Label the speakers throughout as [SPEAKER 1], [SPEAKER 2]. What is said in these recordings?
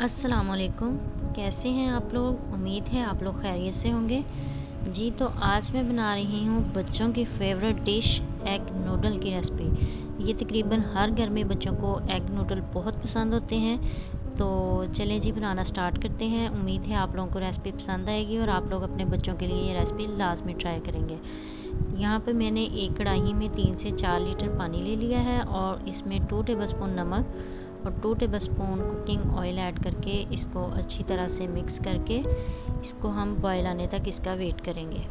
[SPEAKER 1] अस्सलामुअलैकुम। कैसे हैं आप लोग? उम्मीद है आप लोग खैरियत से होंगे। जी, तो आज मैं बना रही हूँ बच्चों की फेवरेट डिश एग नूडल की रेसिपी। ये तकरीबन हर घर में बच्चों को एग नूडल बहुत पसंद होते हैं। तो चलें जी, बनाना स्टार्ट करते हैं। उम्मीद है आप लोगों को रेसिपी पसंद आएगी और आप लोग अपने बच्चों के लिए ये रेसिपी लाजमी ट्राई करेंगे। यहाँ पे मैंने एक कढ़ाई में 3 से 4 लीटर पानी ले लिया है और इसमें 2 टेबलस्पून नमक और 2 टेबलस्पून कुकिंग ऑयल ऐड करके इसको अच्छी तरह से मिक्स करके इसको हम बॉयल आने तक इसका वेट करेंगे।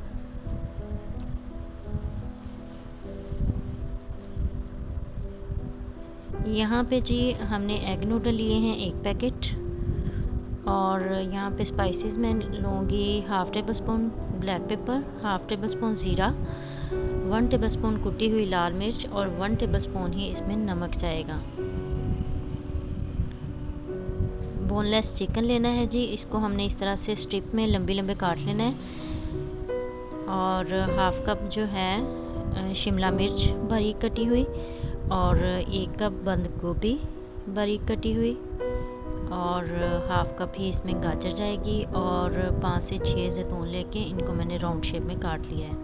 [SPEAKER 1] यहाँ पे जी हमने एग नूडल लिए हैं 1 पैकेट और यहाँ पे स्पाइसेस मैं लूँगी half table spoon black pepper, half table spoon ज़ीरा, 1 टेबल स्पून कुटी हुई लाल मिर्च और 1 टेबल स्पून ही इसमें नमक जाएगा। बोनलेस चिकन लेना है जी, इसको हमने इस तरह से स्ट्रिप में लंबी लंबे काट लेना है और हाफ़ कप जो है शिमला मिर्च बारीक कटी हुई और 1 कप बंद गोभी बारीक कटी हुई और हाफ़ कप ही इसमें गाजर जाएगी और 5 से 6 जैतून लेके इनको मैंने राउंड शेप में काट लिया है।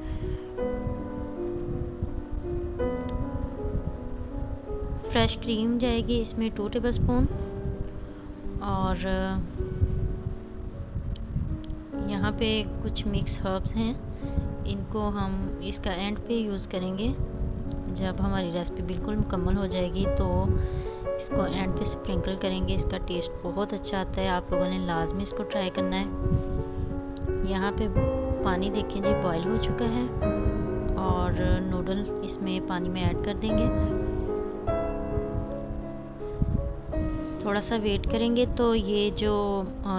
[SPEAKER 1] फ्रेश क्रीम जाएगी इसमें 2 टेबल स्पून और यहाँ पे कुछ मिक्स हर्ब्स हैं, इनको हम इसका एंड पे यूज़ करेंगे। जब हमारी रेसिपी बिल्कुल मुकम्मल हो जाएगी तो इसको एंड पे स्प्रिंकल करेंगे। इसका टेस्ट बहुत अच्छा आता है, आप लोगों ने लाजमी इसको ट्राई करना है। यहाँ पे पानी देखें जी बॉयल हो चुका है और नूडल इसमें पानी में ऐड कर देंगे। थोड़ा सा वेट करेंगे तो ये जो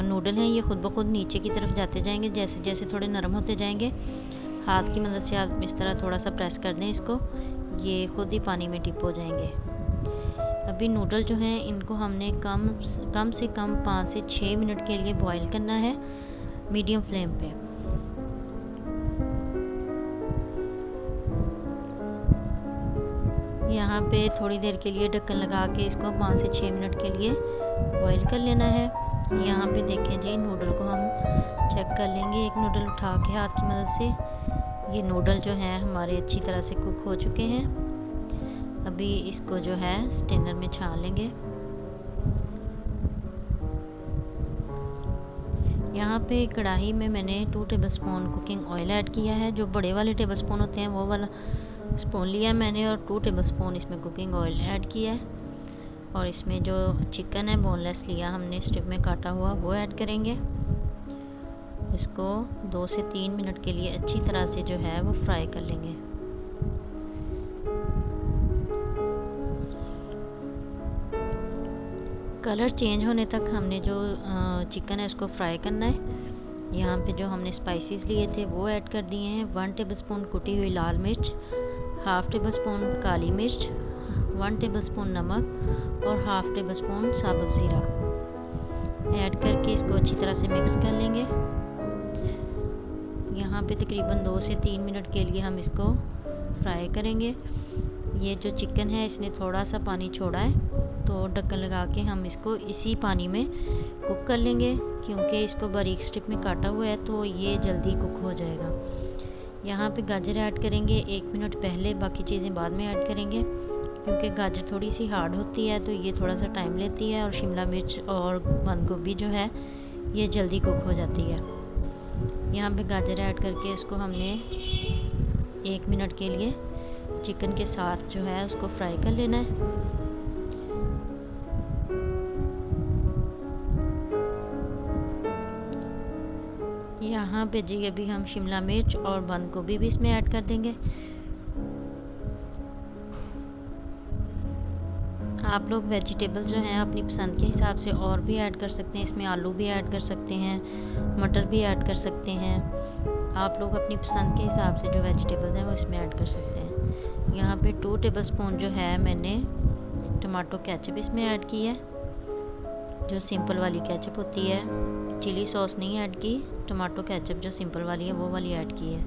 [SPEAKER 1] नूडल हैं ये खुद ब खुद नीचे की तरफ जाते जाएंगे। जैसे जैसे थोड़े नरम होते जाएंगे हाथ की मदद से आप इस तरह थोड़ा सा प्रेस कर दें इसको, ये खुद ही पानी में डिप हो जाएंगे। अभी नूडल जो हैं इनको हमने कम से कम 5 से 6 मिनट के लिए बॉईल करना है मीडियम फ्लेम पे। यहाँ पे थोड़ी देर के लिए ढक्कन लगा के इसको 5 से 6 मिनट के लिए बॉईल कर लेना है। यहाँ पे देखें जी नूडल को हम चेक कर लेंगे, एक नूडल उठा के हाथ की मदद से। ये नूडल जो हैं हमारे अच्छी तरह से कुक हो चुके हैं। अभी इसको जो है स्टेनर में छान लेंगे। यहाँ पे कढ़ाई में मैंने 2 टेबलस्पून कुकिंग ऑयल ऐड किया है। जो बड़े वाले टेबल स्पून होते हैं वो वाला स्पून लिया मैंने और 2 टेबलस्पून इसमें कुकिंग ऑयल ऐड किया है और इसमें जो चिकन है बोनलेस लिया हमने स्ट्रिप में काटा हुआ वो ऐड करेंगे। इसको 2 से 3 मिनट के लिए अच्छी तरह से जो है वो फ्राई कर लेंगे। कलर चेंज होने तक हमने जो चिकन है उसको फ्राई करना है। यहाँ पे जो हमने स्पाइसेस लिए थे वो ऐड कर दिए हैं। 1 टेबलस्पून कुटी हुई लाल मिर्च, हाफ़ टेबल स्पून काली मिर्च, 1 टेबल स्पून नमक और हाफ़ टेबल स्पून साबुत ज़ीरा ऐड करके इसको अच्छी तरह से मिक्स कर लेंगे। यहाँ पे तकरीबन 2 से 3 मिनट के लिए हम इसको फ्राई करेंगे। ये जो चिकन है इसने थोड़ा सा पानी छोड़ा है तो ढक्कन लगा के हम इसको इसी पानी में कुक कर लेंगे, क्योंकि इसको बारीक स्ट्रिप में काटा हुआ है तो ये जल्दी कुक हो जाएगा। यहाँ पे गाजर ऐड करेंगे 1 मिनट पहले, बाकी चीज़ें बाद में ऐड करेंगे क्योंकि गाजर थोड़ी सी हार्ड होती है तो ये थोड़ा सा टाइम लेती है और शिमला मिर्च और बंद गोभी जो है ये जल्दी कुक हो जाती है। यहाँ पे गाजर ऐड करके इसको हमने 1 मिनट के लिए चिकन के साथ जो है उसको फ्राई कर लेना है। यहाँ पे जी अभी हम शिमला मिर्च और बंद गोभी भी इसमें ऐड कर देंगे। आप लोग वेजिटेबल्स जो हैं अपनी पसंद के हिसाब से और भी ऐड कर सकते हैं। इसमें आलू भी ऐड कर सकते हैं, मटर भी ऐड कर सकते हैं। आप लोग अपनी पसंद के हिसाब से जो वेजिटेबल्स हैं वो इसमें ऐड कर सकते हैं। यहाँ पे 2 टेबलस्पून जो है मैंने टमाटो केचप इसमें ऐड की है, जो सिंपल वाली केचप होती है। चिली सॉस नहीं ऐड की, टमाटो केचप जो सिंपल वाली है वो वाली ऐड की है।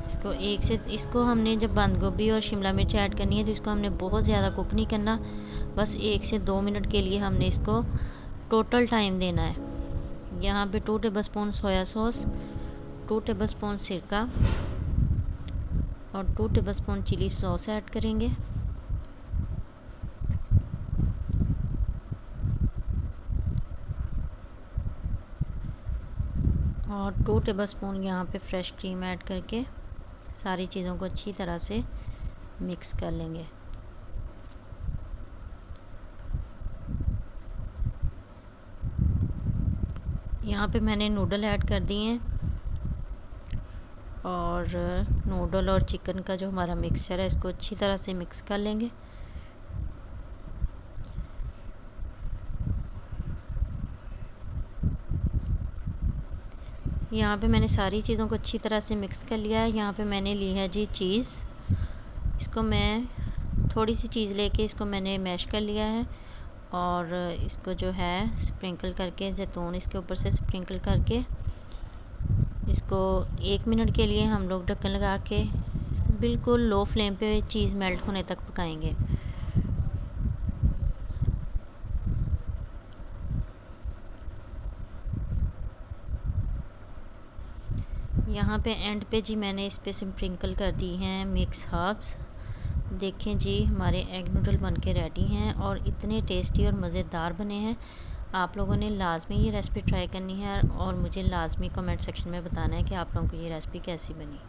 [SPEAKER 1] इसको हमने जब बंद गोभी और शिमला मिर्च ऐड करनी है तो इसको हमने बहुत ज़्यादा कुक नहीं करना, बस 1 से 2 मिनट के लिए हमने इसको टोटल टाइम देना है। यहाँ पे 2 टेबलस्पून सोया सॉस, 2 टेबलस्पून सिरका और 2 टेबलस्पून चिली सॉस ऐड करेंगे। और 2 टेबलस्पून यहाँ पे फ्रेश क्रीम ऐड करके सारी चीज़ों को अच्छी तरह से मिक्स कर लेंगे। यहाँ पे मैंने नूडल ऐड कर दिए हैं और नूडल और चिकन का जो हमारा मिक्सचर है इसको अच्छी तरह से मिक्स कर लेंगे। यहाँ पे मैंने सारी चीज़ों को अच्छी तरह से मिक्स कर लिया है। यहाँ पे मैंने ली है जी चीज़, इसको मैं थोड़ी सी चीज़ लेके इसको मैंने मैश कर लिया है और इसको जो है स्प्रिंकल करके ज़ैतून इसके ऊपर से स्प्रिंकल करके इसको 1 मिनट के लिए हम लोग ढक्कन लगा के बिल्कुल लो फ्लेम पे चीज़ मेल्ट होने तक पकाएंगे। यहाँ पे एंड पे जी मैंने इस पे स्प्रिंकल कर दी हैं मिक्स हर्ब्स। देखें जी हमारे एग नूडल बनके रेडी हैं और इतने टेस्टी और मज़ेदार बने हैं। आप लोगों ने लाजमी ये रेसिपी ट्राई करनी है और मुझे लाजमी कमेंट सेक्शन में बताना है कि आप लोगों को ये रेसिपी कैसी बनी।